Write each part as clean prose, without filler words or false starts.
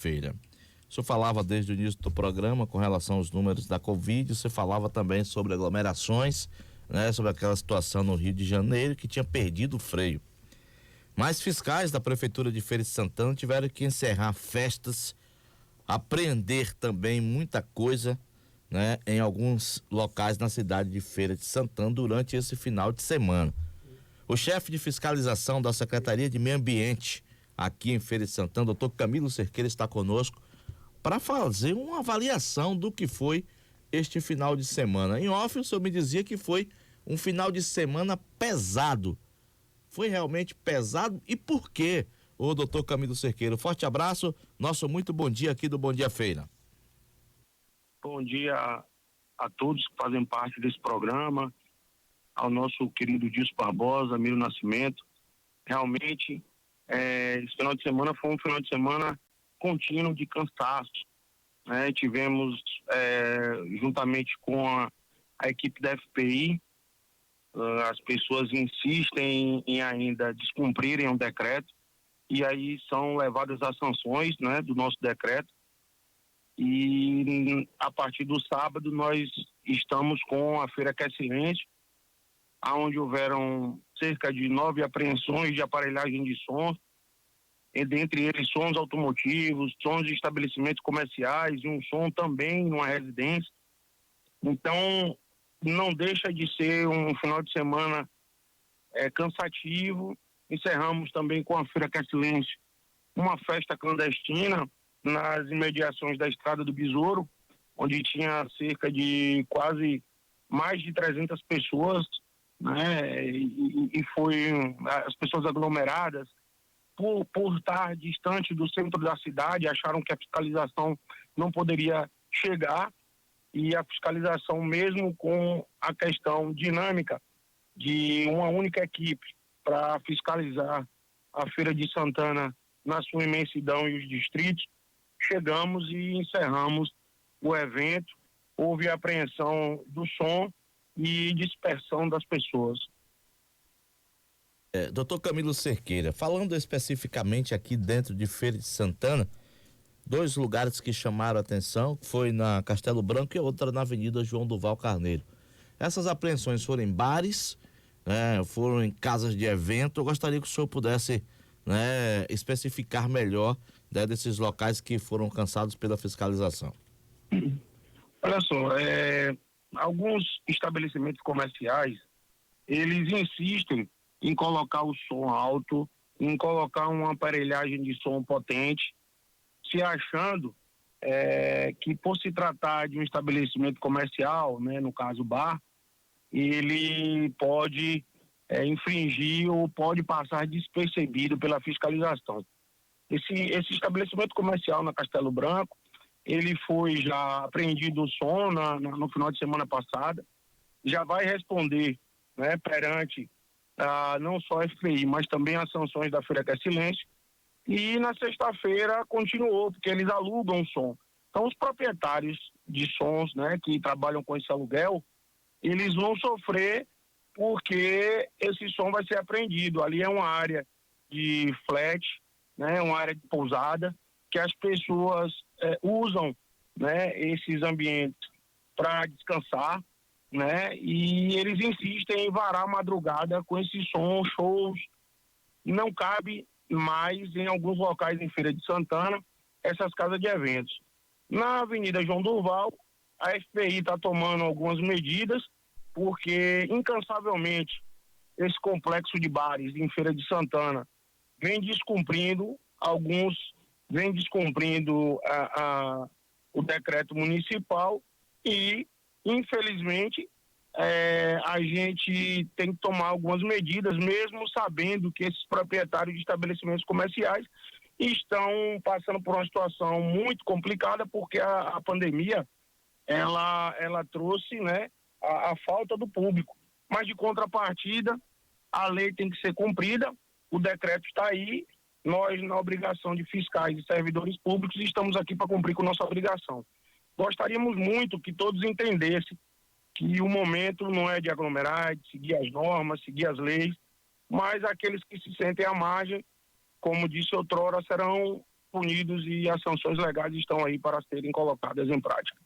Feira. O senhor falava desde o início do programa com relação aos números da Covid, você falava também sobre aglomerações, né, sobre aquela situação no Rio de Janeiro que tinha perdido o freio. Mas fiscais da Prefeitura de Feira de Santana tiveram que encerrar festas, apreender também muita coisa, né, em alguns locais na cidade de Feira de Santana durante esse final de semana. O chefe de fiscalização da Secretaria de Meio Ambiente aqui em Feira de Santana, doutor Camilo Cerqueira, está conosco para fazer uma avaliação do que foi este final de semana. Em off, o senhor me dizia que foi um final de semana pesado. Foi realmente pesado? E por quê, o doutor Camilo Cerqueira? Forte abraço, nosso muito bom dia aqui do Bom Dia Feira. Bom dia a todos que fazem parte desse programa, ao nosso querido Dilson Barbosa, Miro Nascimento. Realmente, esse final de semana foi um final de semana contínuo de cansaço, né? Tivemos, juntamente com a equipe da FPI, as pessoas insistem em ainda descumprirem um decreto, e aí são levadas às sanções, né, do nosso decreto. E a partir do sábado nós estamos com a Feira Quer Silêncio, onde houveram cerca de 9 apreensões de aparelhagem de som, e dentre eles sons automotivos, sons de estabelecimentos comerciais e um som também numa residência. Então, não deixa de ser um final de semana cansativo. Encerramos também com a Feira Quer Silêncio uma festa clandestina nas imediações da Estrada do Besouro, onde tinha cerca de quase mais de 300 pessoas, né? E foi as pessoas aglomeradas por estar distante do centro da cidade, acharam que a fiscalização não poderia chegar, e a fiscalização, mesmo com a questão dinâmica de uma única equipe para fiscalizar a Feira de Santana na sua imensidão e os distritos, chegamos e encerramos o evento. Houve apreensão do som e dispersão das pessoas. Doutor Camilo Cerqueira, falando especificamente aqui dentro de Feira de Santana, 2 lugares que chamaram a atenção, foi na Castelo Branco e outra na Avenida João Duval Carneiro. Essas apreensões foram em bares, né, foram em casas de evento. Eu gostaria que o senhor pudesse, né, especificar melhor, né, desses locais que foram alcançados pela fiscalização. Olha só, alguns estabelecimentos comerciais, eles insistem em colocar o som alto, em colocar uma aparelhagem de som potente, se achando que, por se tratar de um estabelecimento comercial, né, no caso bar, ele pode infringir ou pode passar despercebido pela fiscalização. Esse estabelecimento comercial na Castelo Branco, ele foi já apreendido o som no final de semana passada, já vai responder, né, perante não só a FPI, mas também as sanções da Feira Quer Silêncio. E na sexta-feira continuou, porque eles alugam som. Então, os proprietários de sons, né, que trabalham com esse aluguel, eles vão sofrer porque esse som vai ser apreendido. Ali é uma área de flat, né, uma área de pousada, que as pessoas usam, né, esses ambientes para descansar, né, e eles insistem em varar a madrugada com esse som, shows. Não cabe mais em alguns locais em Feira de Santana essas casas de eventos. Na Avenida João Durval, a FPI está tomando algumas medidas, porque incansavelmente esse complexo de bares em Feira de Santana vem descumprindo, alguns vem descumprindo o decreto municipal, e infelizmente a gente tem que tomar algumas medidas, mesmo sabendo que esses proprietários de estabelecimentos comerciais estão passando por uma situação muito complicada, porque a pandemia ela trouxe, né, a falta do público. Mas, de contrapartida, a lei tem que ser cumprida, o decreto está aí, nós, na obrigação de fiscais e servidores públicos, estamos aqui para cumprir com nossa obrigação. Gostaríamos muito que todos entendessem que o momento não é de aglomerar, de seguir as normas, seguir as leis, mas aqueles que se sentem à margem, como disse outrora, serão punidos e as sanções legais estão aí para serem colocadas em prática.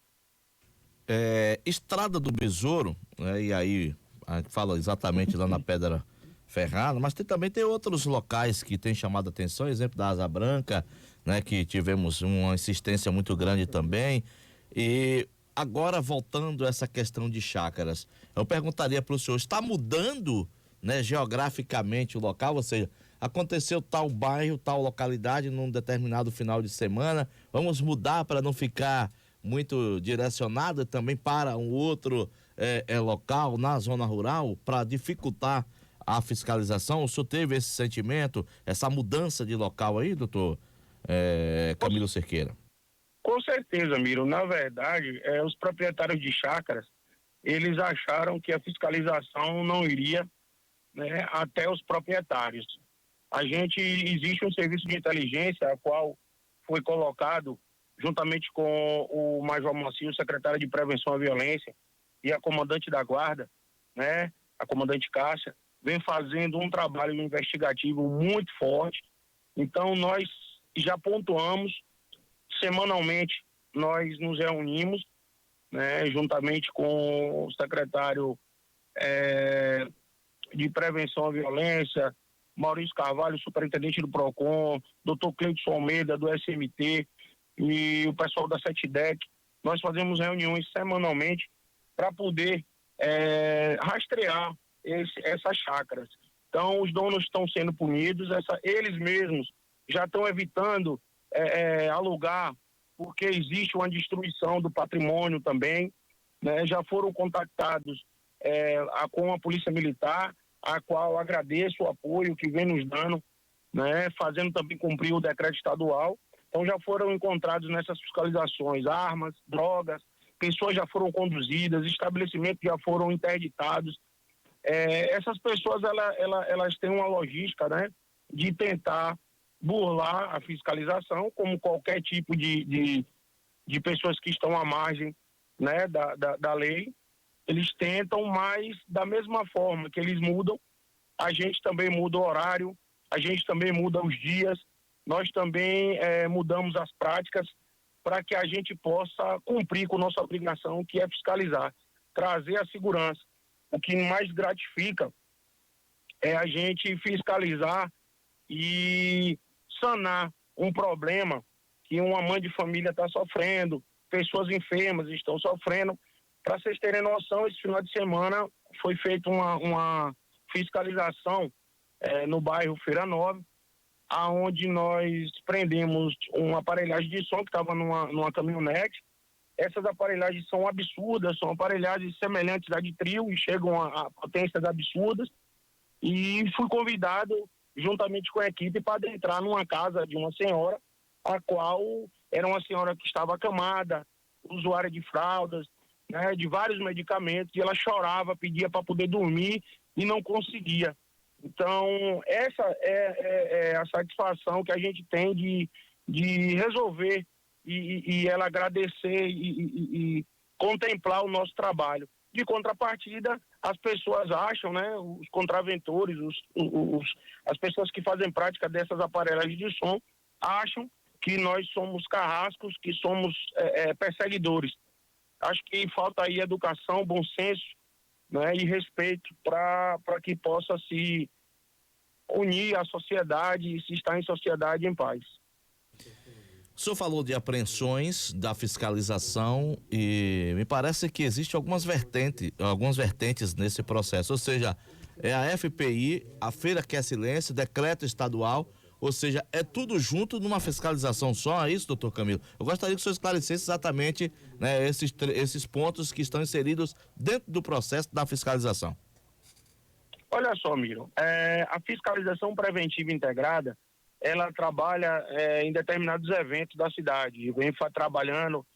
Estrada do Besouro, né, e aí a gente fala exatamente lá na Pedra Ferrada, mas também tem outros locais que tem chamado a atenção, exemplo da Asa Branca, né, que tivemos uma insistência muito grande também. E agora voltando a essa questão de chácaras, eu perguntaria para o senhor, está mudando, né, geograficamente o local, ou seja, aconteceu tal bairro, tal localidade num determinado final de semana, vamos mudar para não ficar muito direcionado também para um outro local na zona rural para dificultar a fiscalização? O senhor teve esse sentimento, essa mudança de local aí, doutor Camilo Cerqueira? Com certeza, Miro. Na verdade, os proprietários de chácaras, eles acharam que a fiscalização não iria, né, até os proprietários. Existe um serviço de inteligência, a qual foi colocado juntamente com o Major Moacir, secretário de Prevenção à Violência, e a comandante da Guarda, né, a comandante Cássia, vem fazendo um trabalho investigativo muito forte. Então, nós já pontuamos, semanalmente, nós nos reunimos, né, juntamente com o secretário de Prevenção à Violência, Maurício Carvalho, superintendente do PROCON, doutor Cleidson Almeida, do SMT, e o pessoal da SETDEC. Nós fazemos reuniões semanalmente para poder rastrear essas chácaras. Então, os donos estão sendo punidos, eles mesmos já estão evitando alugar, porque existe uma destruição do patrimônio também, né? Já foram contactados com a Polícia Militar, a qual agradeço o apoio que vem nos dando, né? Fazendo também cumprir o decreto estadual. Então já foram encontrados nessas fiscalizações armas, drogas, pessoas já foram conduzidas, estabelecimentos já foram interditados. Essas pessoas elas têm uma logística, né, de tentar burlar a fiscalização, como qualquer tipo de pessoas que estão à margem, né, da lei. Eles tentam, mas da mesma forma que eles mudam, a gente também muda o horário, a gente também muda os dias, nós também mudamos as práticas para que a gente possa cumprir com nossa obrigação, que é fiscalizar, trazer a segurança. O que mais gratifica é a gente fiscalizar e sanar um problema que uma mãe de família está sofrendo, pessoas enfermas estão sofrendo. Para vocês terem noção, esse final de semana foi feita uma fiscalização no bairro Feira Nova, aonde nós prendemos uma aparelhagem de som que estava numa caminhonete. Essas aparelhagens são absurdas, são aparelhagens semelhantes à de trio e chegam a potências absurdas. E fui convidado, juntamente com a equipe, para adentrar numa casa de uma senhora, a qual era uma senhora que estava acamada, usuária de fraldas, né, de vários medicamentos, e ela chorava, pedia para poder dormir e não conseguia. Então, essa é a satisfação que a gente tem de resolver e ela agradecer e contemplar o nosso trabalho. De contrapartida, as pessoas acham, né, os contraventores, as pessoas que fazem prática dessas aparelhagens de som, acham que nós somos carrascos, que somos perseguidores. Acho que falta aí educação, bom senso, né, e respeito para que possa se unir a sociedade e se estar em sociedade em paz. O senhor falou de apreensões, da fiscalização, e me parece que existe algumas vertentes nesse processo, ou seja, é a FPI, a Feira Quer Silêncio, decreto estadual, ou seja, é tudo junto numa fiscalização só, é isso, doutor Camilo? Eu gostaria que o senhor esclarecesse exatamente, né, esses pontos que estão inseridos dentro do processo da fiscalização. Olha só, Miro, a fiscalização preventiva integrada, ela trabalha em determinados eventos da cidade, vem trabalhando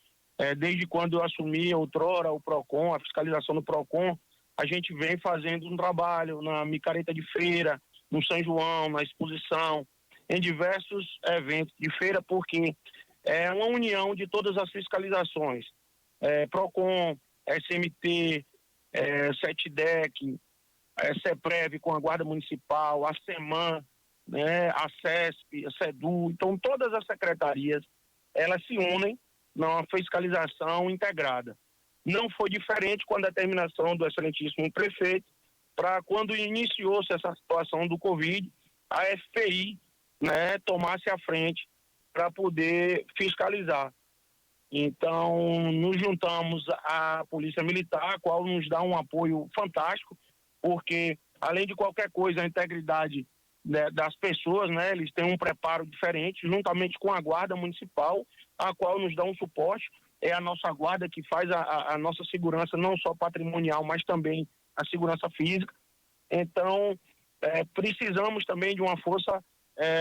desde quando eu assumi outrora o PROCON, a fiscalização do PROCON, a gente vem fazendo um trabalho na micareta de feira, no São João, na exposição, em diversos eventos de feira, porque é uma união de todas as fiscalizações, PROCON, SMT, SETDEC, CEPREV com a Guarda Municipal, a SEMAN, né, a CESP, a SEDU, então todas as secretarias, elas se unem numa fiscalização integrada. Não foi diferente com a determinação do excelentíssimo prefeito, para quando iniciou-se essa situação do Covid, a FPI, né, tomasse a frente para poder fiscalizar. Então, nos juntamos à Polícia Militar, a qual nos dá um apoio fantástico, porque, além de qualquer coisa, a integridade, né, das pessoas, né, eles têm um preparo diferente, juntamente com a Guarda Municipal, a qual nos dá um suporte. É a nossa guarda que faz a nossa segurança, não só patrimonial, mas também a segurança física. Então, precisamos também de uma força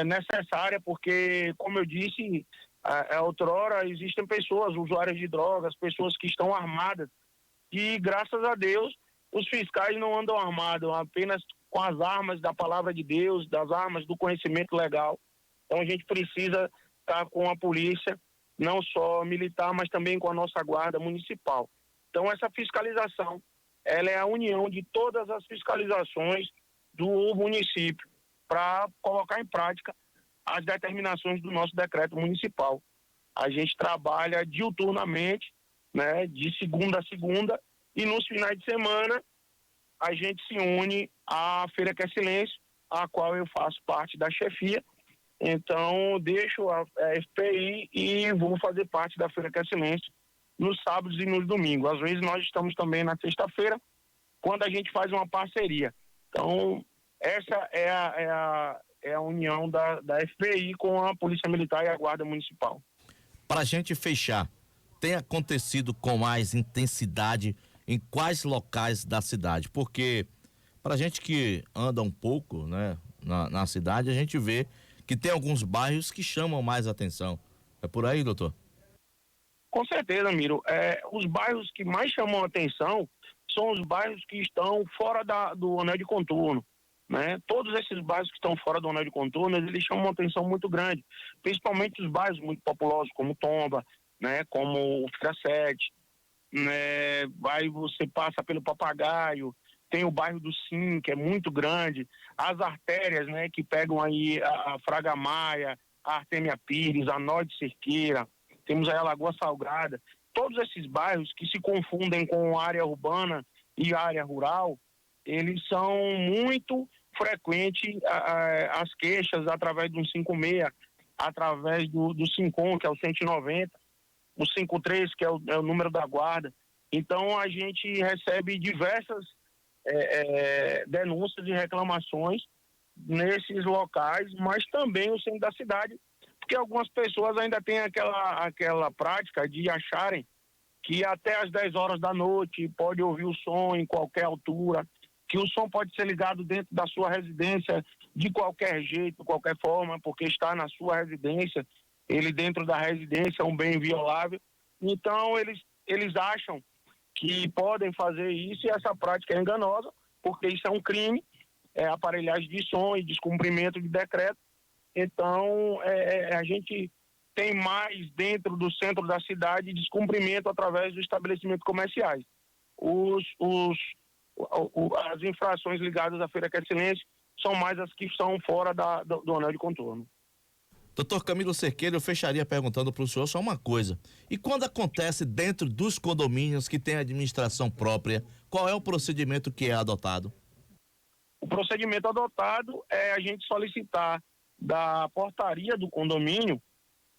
necessária, porque, como eu disse, outrora existem pessoas usuárias de drogas, pessoas que estão armadas, e graças a Deus os fiscais não andam armados, apenas com as armas da palavra de Deus, das armas do conhecimento legal. Então a gente precisa estar com a polícia, não só militar, mas também com a nossa guarda municipal. Então essa fiscalização, ela é a união de todas as fiscalizações do município para colocar em prática as determinações do nosso decreto municipal. A gente trabalha diuturnamente, né, de segunda a segunda, e nos finais de semana a gente se une à Feira Que é Silêncio, a qual eu faço parte da chefia. Então, deixo a FPI e vou fazer parte da Feira Que é Silêncio nos sábados e nos domingos. Às vezes nós estamos também na sexta-feira, quando a gente faz uma parceria. Então, essa é a união da FPI com a Polícia Militar e a Guarda Municipal. Para a gente fechar, tem acontecido com mais intensidade em quais locais da cidade? Porque para a gente que anda um pouco, né, na cidade, a gente vê que tem alguns bairros que chamam mais atenção. É por aí, doutor? Com certeza, Miro. Os bairros que mais chamam atenção são os bairros que estão fora do anel de contorno, né? Todos esses bairros que estão fora do anel de contorno, eles chamam uma atenção muito grande, principalmente os bairros muito populosos, como Tomba, né, como o Feira 7, né? Você passa pelo Papagaio, tem o bairro do Sim, que é muito grande, as artérias, né, que pegam aí a Fraga Maia, a Artêmia Pires, a Nó de Cerqueira, temos aí a Lagoa Salgada. Todos esses bairros que se confundem com a área urbana e a área rural, eles são muito frequentes as queixas através do 156, através do 51, que é o 190, o 53, que é o número da guarda. Então a gente recebe diversas denúncias e reclamações nesses locais, mas também no centro da cidade, porque algumas pessoas ainda têm aquela prática de acharem que até às 10 horas da noite pode ouvir o som em qualquer altura, que o som pode ser ligado dentro da sua residência de qualquer jeito, de qualquer forma, porque está na sua residência, ele dentro da residência é um bem inviolável. Então eles acham que podem fazer isso, e essa prática é enganosa, porque isso é um crime, é aparelhagem de som e descumprimento de decreto. Então a gente tem mais dentro do centro da cidade descumprimento através dos estabelecimentos comerciais. As infrações ligadas à Feira Que é Silêncio são mais as que estão fora do anel de contorno. Doutor Camilo Cerqueira, eu fecharia perguntando para o senhor só uma coisa. E quando acontece dentro dos condomínios que tem administração própria, qual é o procedimento que é adotado? O procedimento adotado é a gente solicitar da portaria do condomínio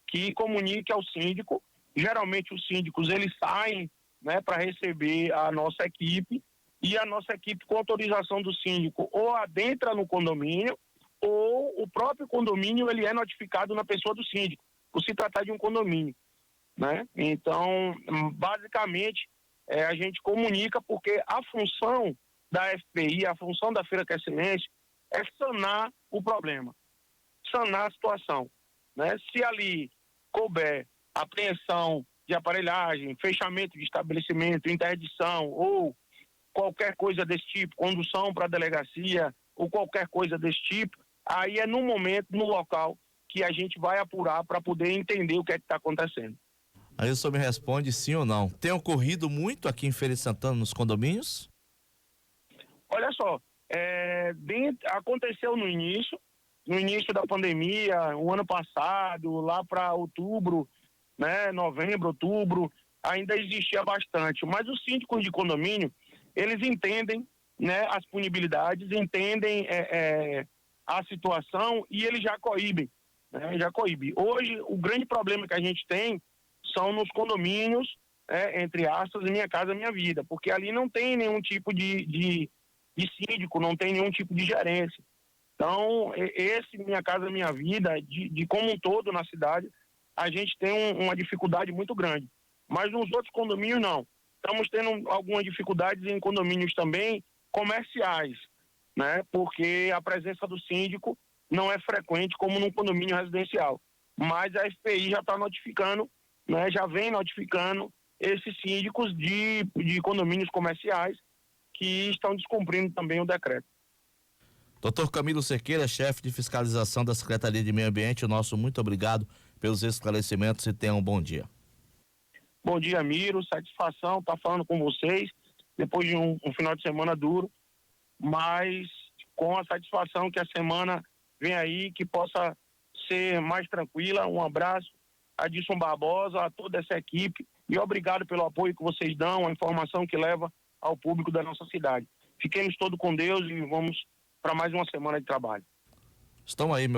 que comunique ao síndico. Geralmente os síndicos eles saem, né, para receber a nossa equipe, e a nossa equipe, com autorização do síndico, ou adentra no condomínio, ou o próprio condomínio ele é notificado na pessoa do síndico, por se tratar de um condomínio, né? Então, basicamente, a gente comunica, porque a função da FPI, a função da Feira Que é Silêncio, é sanar o problema, sanar a situação, né? Se ali couber apreensão de aparelhagem, fechamento de estabelecimento, interdição ou qualquer coisa desse tipo, condução para a delegacia ou qualquer coisa desse tipo, aí é no momento, no local, que a gente vai apurar para poder entender o que é que está acontecendo. Aí o senhor me responde sim ou não. Tem ocorrido muito aqui em Feira de Santana nos condomínios? Olha só, aconteceu no início, no início da pandemia, o ano passado, lá para outubro, né, novembro, outubro, ainda existia bastante. Mas os síndicos de condomínio, eles entendem, né, as punibilidades, entendem a situação e eles já coíbem, né, já coíbem. Hoje, o grande problema que a gente tem são nos condomínios, entre aspas, Minha Casa Minha Vida, porque ali não tem nenhum tipo de síndico, não tem nenhum tipo de gerência. Então, esse Minha Casa Minha Vida, de como um todo na cidade, a gente tem uma dificuldade muito grande. Mas nos outros condomínios, não. Estamos tendo algumas dificuldades em condomínios também comerciais, né? Porque a presença do síndico não é frequente como num condomínio residencial. Mas a FPI já está notificando, né? Já vem notificando esses síndicos de condomínios comerciais que estão descumprindo também o decreto. Doutor Camilo Cerqueira, chefe de fiscalização da Secretaria de Meio Ambiente, o nosso muito obrigado pelos esclarecimentos e tenham um bom dia. Bom dia, Miro, satisfação estar falando com vocês depois de um final de semana duro, mas com a satisfação que a semana vem aí, que possa ser mais tranquila. Um abraço a Adilson Barbosa, a toda essa equipe e obrigado pelo apoio que vocês dão, a informação que leva ao público da nossa cidade. Fiquemos todos com Deus e vamos para mais uma semana de trabalho. Estão aí, meu